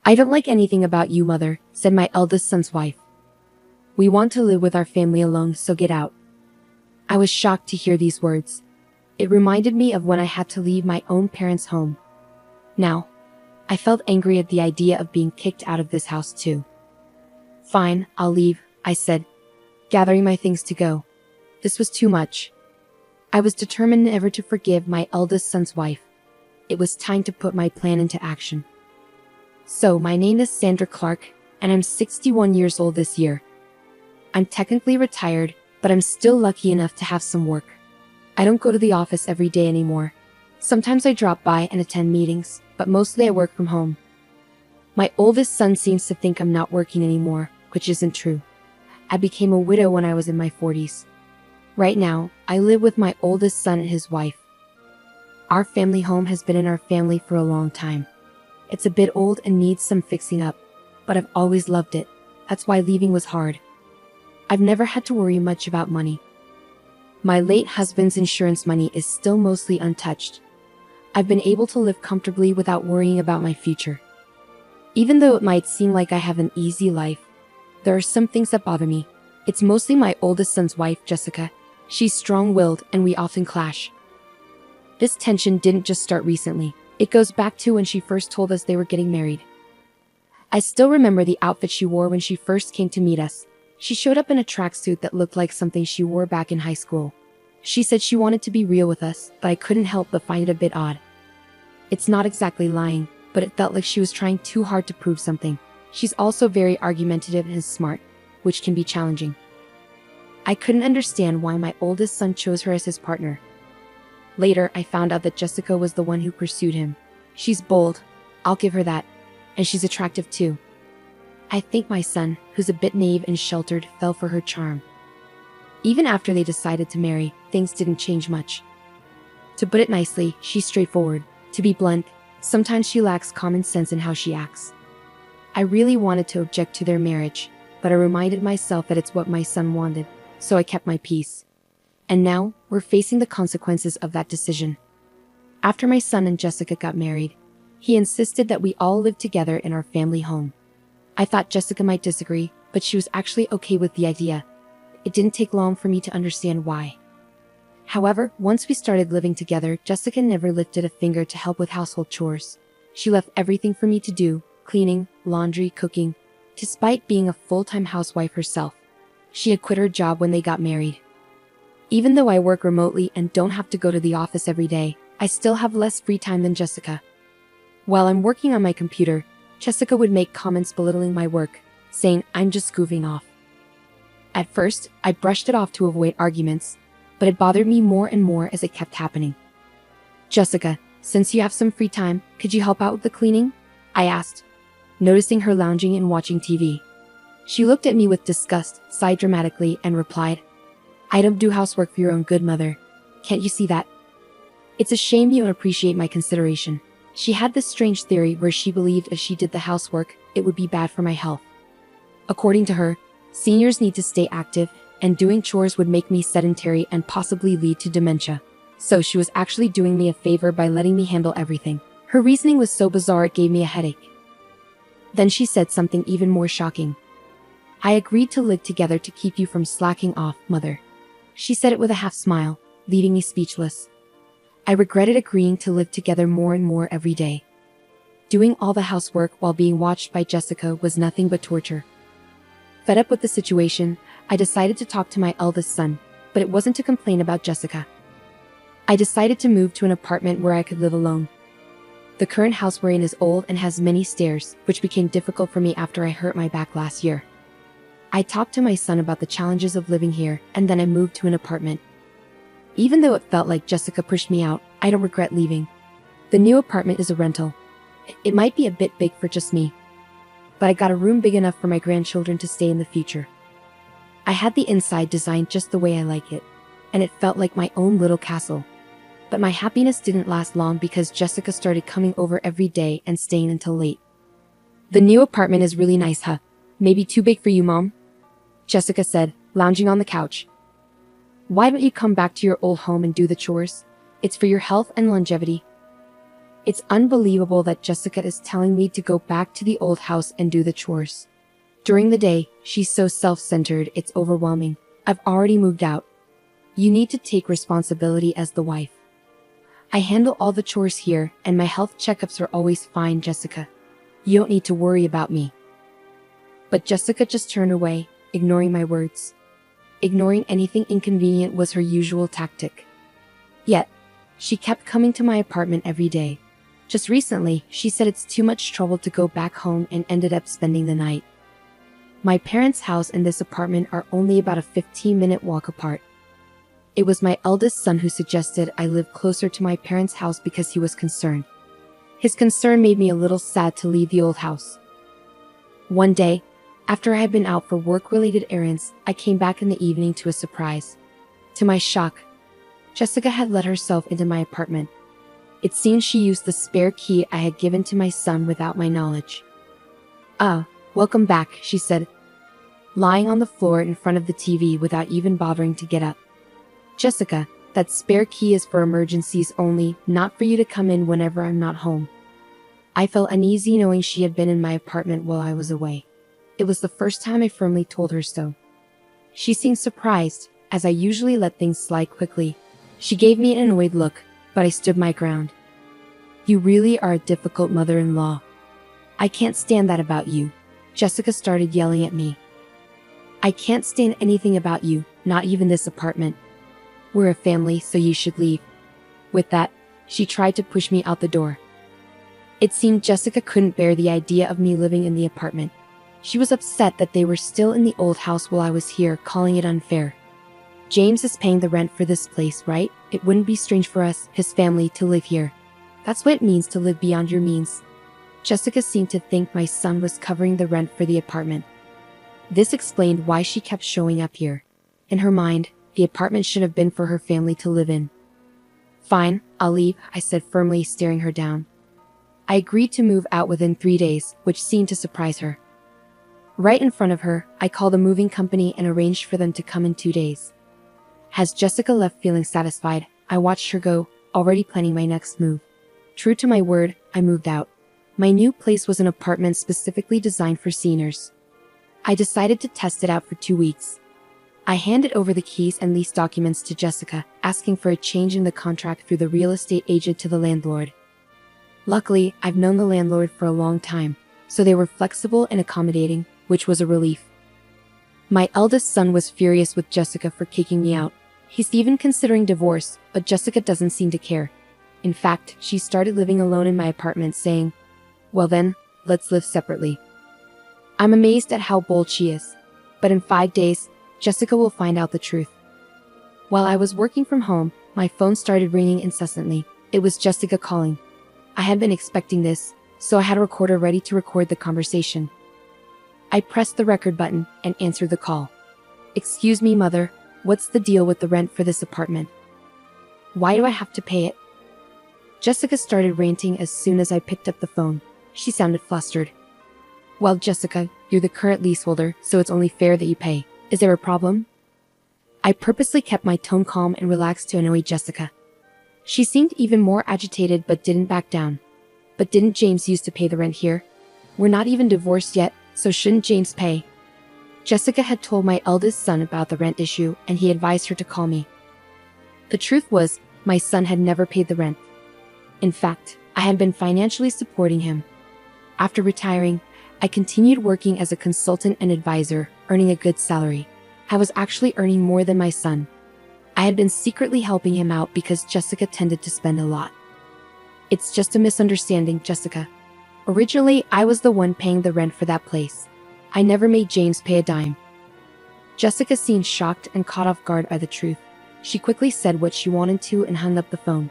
"I don't like anything about you, mother," said my eldest son's wife. "We want to live with our family alone, so get out." I was shocked to hear these words. It reminded me of when I had to leave my own parents' home. Now, I felt angry at the idea of being kicked out of this house too. "Fine, I'll leave," I said, gathering my things to go. This was too much. I was determined never to forgive my eldest son's wife. It was time to put my plan into action. So, my name is Sandra Clark, and I'm 61 years old this year. I'm technically retired, but I'm still lucky enough to have some work. I don't go to the office every day anymore. Sometimes I drop by and attend meetings, but mostly I work from home. My oldest son seems to think I'm not working anymore, which isn't true. I became a widow when I was in my 40s. Right now, I live with my oldest son and his wife. Our family home has been in our family for a long time. It's a bit old and needs some fixing up, but I've always loved it. That's why leaving was hard. I've never had to worry much about money. My late husband's insurance money is still mostly untouched. I've been able to live comfortably without worrying about my future. Even though it might seem like I have an easy life, there are some things that bother me. It's mostly my oldest son's wife, Jessica. She's strong-willed and we often clash. This tension didn't just start recently. It goes back to when she first told us they were getting married. I still remember the outfit she wore when she first came to meet us. She showed up in a tracksuit that looked like something she wore back in high school. She said she wanted to be real with us, but I couldn't help but find it a bit odd. It's not exactly lying, but it felt like she was trying too hard to prove something. She's also very argumentative and smart, which can be challenging. I couldn't understand why my oldest son chose her as his partner. Later, I found out that Jessica was the one who pursued him. She's bold, I'll give her that, and she's attractive too. I think my son, who's a bit naive and sheltered, fell for her charm. Even after they decided to marry, things didn't change much. To put it nicely, she's straightforward. To be blunt, sometimes she lacks common sense in how she acts. I really wanted to object to their marriage, but I reminded myself that it's what my son wanted, so I kept my peace. And now, we're facing the consequences of that decision. After my son and Jessica got married, he insisted that we all live together in our family home. I thought Jessica might disagree, but she was actually okay with the idea. It didn't take long for me to understand why. However, once we started living together, Jessica never lifted a finger to help with household chores. She left everything for me to do, cleaning, laundry, cooking, despite being a full-time housewife herself. She had quit her job when they got married. Even though I work remotely and don't have to go to the office every day, I still have less free time than Jessica. While I'm working on my computer, Jessica would make comments belittling my work, saying I'm just goofing off. At first, I brushed it off to avoid arguments, but it bothered me more and more as it kept happening. "Jessica, since you have some free time, could you help out with the cleaning?" I asked, noticing her lounging and watching TV. She looked at me with disgust, sighed dramatically, and replied, "I don't do housework for your own good, mother. Can't you see that? It's a shame you don't appreciate my consideration." She had this strange theory where she believed if she did the housework, it would be bad for my health. According to her, seniors need to stay active, and doing chores would make me sedentary and possibly lead to dementia. So she was actually doing me a favor by letting me handle everything. Her reasoning was so bizarre it gave me a headache. Then she said something even more shocking. "I agreed to live together to keep you from slacking off, mother." She said it with a half smile, leaving me speechless. I regretted agreeing to live together more and more every day. Doing all the housework while being watched by Jessica was nothing but torture. Fed up with the situation, I decided to talk to my eldest son, but it wasn't to complain about Jessica. I decided to move to an apartment where I could live alone. The current house we're in is old and has many stairs, which became difficult for me after I hurt my back last year. I talked to my son about the challenges of living here, and then I moved to an apartment. Even though it felt like Jessica pushed me out, I don't regret leaving. The new apartment is a rental. It might be a bit big for just me, but I got a room big enough for my grandchildren to stay in the future. I had the inside designed just the way I like it, and it felt like my own little castle. But my happiness didn't last long because Jessica started coming over every day and staying until late. "The new apartment is really nice, huh? Maybe too big for you, Mom?" Jessica said, lounging on the couch. "Why don't you come back to your old home and do the chores? It's for your health and longevity." It's unbelievable that Jessica is telling me to go back to the old house and do the chores. During the day, she's so self-centered, it's overwhelming. I've already moved out. You need to take responsibility as the wife. I handle all the chores here, and my health checkups are always fine, Jessica. You don't need to worry about me. But Jessica just turned away, ignoring my words. Ignoring anything inconvenient was her usual tactic. Yet, she kept coming to my apartment every day. Just recently, she said it's too much trouble to go back home and ended up spending the night. My parents' house and this apartment are only about a 15-minute walk apart. It was my eldest son who suggested I live closer to my parents' house because he was concerned. His concern made me a little sad to leave the old house. One day, after I had been out for work-related errands, I came back in the evening to a surprise. To my shock, Jessica had let herself into my apartment. It seemed she used the spare key I had given to my son without my knowledge. "Ah, welcome back," she said, lying on the floor in front of the TV without even bothering to get up. "Jessica, that spare key is for emergencies only, not for you to come in whenever I'm not home." I felt uneasy knowing she had been in my apartment while I was away. It was the first time I firmly told her so. She seemed surprised, as I usually let things slide quickly. She gave me an annoyed look, but I stood my ground. "You really are a difficult mother-in-law. I can't stand that about you." Jessica started yelling at me. "I can't stand anything about you, not even this apartment. We're a family, so you should leave." With that, she tried to push me out the door. It seemed Jessica couldn't bear the idea of me living in the apartment. She was upset that they were still in the old house while I was here, calling it unfair. "James is paying the rent for this place, right? It wouldn't be strange for us, his family, to live here. That's what it means to live beyond your means." Jessica seemed to think my son was covering the rent for the apartment. This explained why she kept showing up here. In her mind, the apartment should have been for her family to live in. "Fine, I'll leave," I said firmly, staring her down. I agreed to move out within 3 days, which seemed to surprise her. Right in front of her, I called a moving company and arranged for them to come in 2 days. As Jessica left feeling satisfied, I watched her go, already planning my next move. True to my word, I moved out. My new place was an apartment specifically designed for seniors. I decided to test it out for 2 weeks. I handed over the keys and lease documents to Jessica, asking for a change in the contract through the real estate agent to the landlord. Luckily, I've known the landlord for a long time, so they were flexible and accommodating, which was a relief. My eldest son was furious with Jessica for kicking me out. He's even considering divorce, but Jessica doesn't seem to care. In fact, she started living alone in my apartment, saying, "Well then, let's live separately." I'm amazed at how bold she is. But in 5 days, Jessica will find out the truth. While I was working from home, my phone started ringing incessantly. It was Jessica calling. I had been expecting this, so I had a recorder ready to record the conversation. I pressed the record button and answered the call. "Excuse me, Mother, what's the deal with the rent for this apartment? Why do I have to pay it?" Jessica started ranting as soon as I picked up the phone. She sounded flustered. "Well, Jessica, you're the current leaseholder, so it's only fair that you pay. Is there a problem?" I purposely kept my tone calm and relaxed to annoy Jessica. She seemed even more agitated but didn't back down. "But didn't James used to pay the rent here? We're not even divorced yet, so shouldn't James pay?" Jessica had told my eldest son about the rent issue, and he advised her to call me. The truth was, my son had never paid the rent. In fact, I had been financially supporting him. After retiring, I continued working as a consultant and advisor, earning a good salary. I was actually earning more than my son. I had been secretly helping him out because Jessica tended to spend a lot. "It's just a misunderstanding, Jessica. Originally, I was the one paying the rent for that place. I never made James pay a dime." Jessica seemed shocked and caught off guard by the truth. She quickly said what she wanted to and hung up the phone.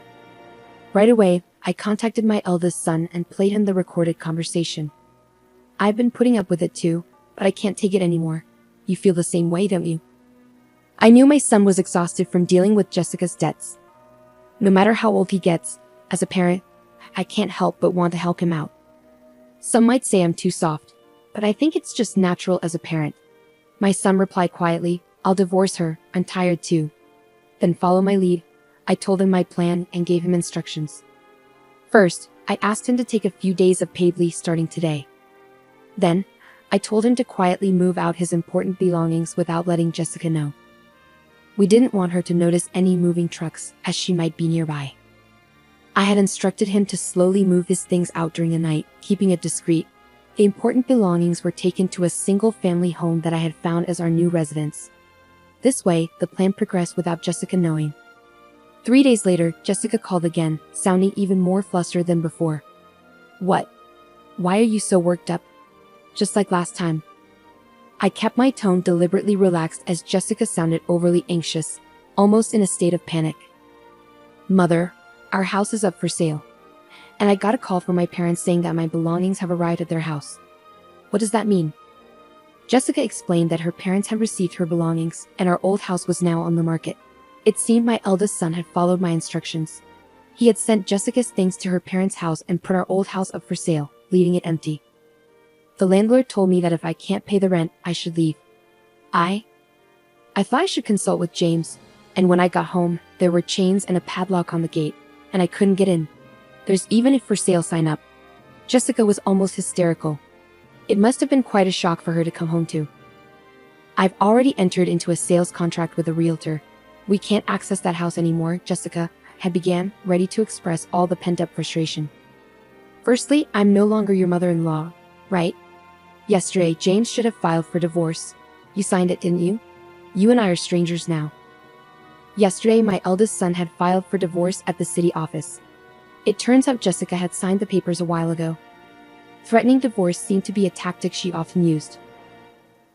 Right away, I contacted my eldest son and played him the recorded conversation. "I've been putting up with it too, but I can't take it anymore. You feel the same way, don't you?" I knew my son was exhausted from dealing with Jessica's debts. No matter how old he gets, as a parent, I can't help but want to help him out. Some might say I'm too soft, but I think it's just natural as a parent. My son replied quietly, "I'll divorce her, I'm tired too." Then follow my lead. I told him my plan and gave him instructions. First, I asked him to take a few days of paid leave starting today. Then, I told him to quietly move out his important belongings without letting Jessica know. We didn't want her to notice any moving trucks, as she might be nearby. I had instructed him to slowly move his things out during the night, keeping it discreet. The important belongings were taken to a single-family home that I had found as our new residence. This way, the plan progressed without Jessica knowing. 3 days later, Jessica called again, sounding even more flustered than before. "What? Why are you so worked up? Just like last time." I kept my tone deliberately relaxed as Jessica sounded overly anxious, almost in a state of panic. "Mother, our house is up for sale. And I got a call from my parents saying that my belongings have arrived at their house." "What does that mean?" Jessica explained that her parents had received her belongings, and our old house was now on the market. It seemed my eldest son had followed my instructions. He had sent Jessica's things to her parents' house and put our old house up for sale, leaving it empty. The landlord told me that if I can't pay the rent, I should leave. I thought I should consult with James, and when I got home, there were chains and a padlock on the gate, and I couldn't get in. There's even a for sale sign up. Jessica was almost hysterical. It must have been quite a shock for her to come home to. "I've already entered into a sales contract with a realtor. We can't access that house anymore," Jessica had began, ready to express all the pent-up frustration. "Firstly, I'm no longer your mother-in-law, right? Yesterday, James should have filed for divorce. You signed it, didn't you? You and I are strangers now." Yesterday, my eldest son had filed for divorce at the city office. It turns out Jessica had signed the papers a while ago. Threatening divorce seemed to be a tactic she often used.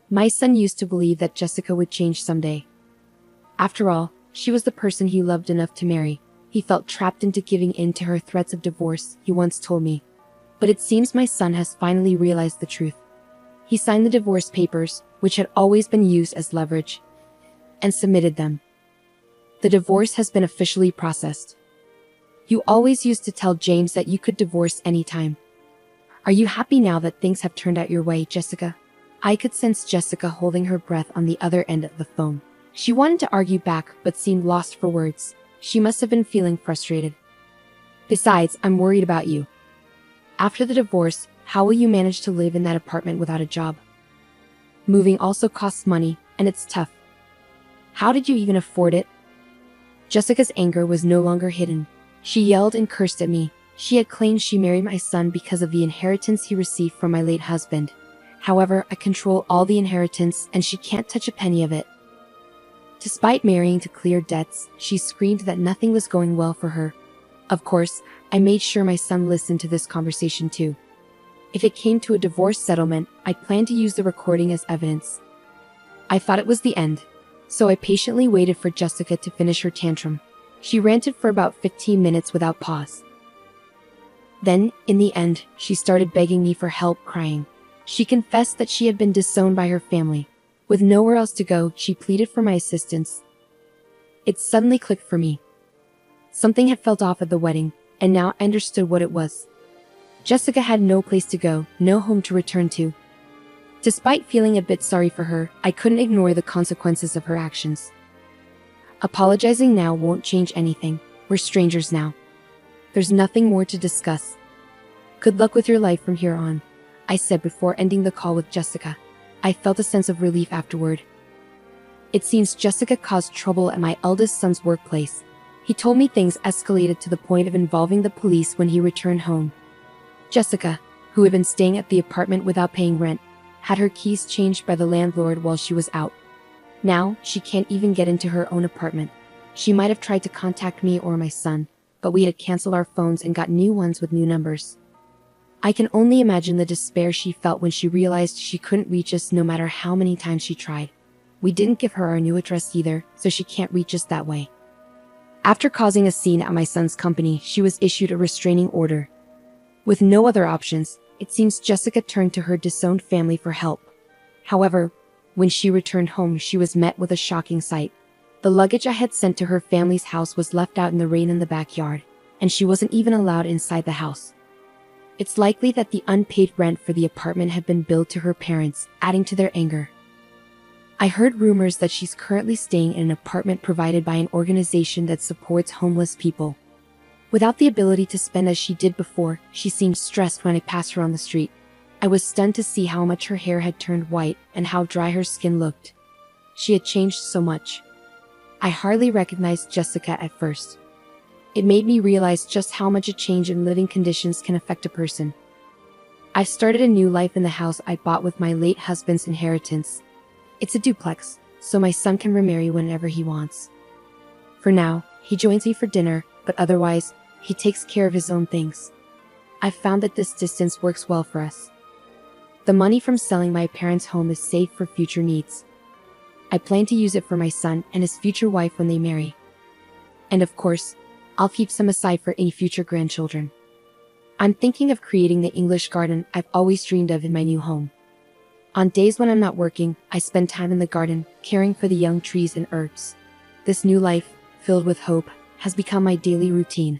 My son used to believe that Jessica would change someday. After all, she was the person he loved enough to marry. He felt trapped into giving in to her threats of divorce, he once told me. But it seems my son has finally realized the truth. He signed the divorce papers, which had always been used as leverage, and submitted them. The divorce has been officially processed. You always used to tell James that you could divorce anytime. Are you happy now that things have turned out your way, Jessica? I could sense Jessica holding her breath on the other end of the phone. She wanted to argue back, but seemed lost for words. She must have been feeling frustrated. "Besides, I'm worried about you. After the divorce, how will you manage to live in that apartment without a job? Moving also costs money, and it's tough. How did you even afford it?" Jessica's anger was no longer hidden. She yelled and cursed at me. She had claimed she married my son because of the inheritance he received from my late husband. However, I control all the inheritance and she can't touch a penny of it. Despite marrying to clear debts, she screamed that nothing was going well for her. Of course, I made sure my son listened to this conversation too. If it came to a divorce settlement, I planned to use the recording as evidence. I thought it was the end, so I patiently waited for Jessica to finish her tantrum. She ranted for about 15 minutes without pause. Then, in the end, she started begging me for help, crying. She confessed that she had been disowned by her family. With nowhere else to go, she pleaded for my assistance. It suddenly clicked for me. Something had felt off at the wedding, and now I understood what it was. Jessica had no place to go, no home to return to. Despite feeling a bit sorry for her, I couldn't ignore the consequences of her actions. Apologizing now won't change anything. We're strangers now. There's nothing more to discuss. Good luck with your life from here on, I said before ending the call with Jessica. I felt a sense of relief afterward. It seems Jessica caused trouble at my eldest son's workplace. He told me things escalated to the point of involving the police when he returned home. Jessica, who had been staying at the apartment without paying rent, had her keys changed by the landlord while she was out. Now, she can't even get into her own apartment. She might have tried to contact me or my son, but we had canceled our phones and got new ones with new numbers. I can only imagine the despair she felt when she realized she couldn't reach us no matter how many times she tried. We didn't give her our new address either, so she can't reach us that way. After causing a scene at my son's company, she was issued a restraining order. With no other options, it seems Jessica turned to her disowned family for help. However, when she returned home, she was met with a shocking sight. The luggage I had sent to her family's house was left out in the rain in the backyard, and she wasn't even allowed inside the house. It's likely that the unpaid rent for the apartment had been billed to her parents, adding to their anger. I heard rumors that she's currently staying in an apartment provided by an organization that supports homeless people. Without the ability to spend as she did before, she seemed stressed when I passed her on the street. I was stunned to see how much her hair had turned white and how dry her skin looked. She had changed so much. I hardly recognized Jessica at first. It made me realize just how much a change in living conditions can affect a person. I've started a new life in the house I bought with my late husband's inheritance. It's a duplex, so my son can remarry whenever he wants. For now, he joins me for dinner, but otherwise, he takes care of his own things. I've found that this distance works well for us. The money from selling my parents' home is saved for future needs. I plan to use it for my son and his future wife when they marry. And of course, I'll keep some aside for any future grandchildren. I'm thinking of creating the English garden I've always dreamed of in my new home. On days when I'm not working, I spend time in the garden, caring for the young trees and herbs. This new life, filled with hope, has become my daily routine.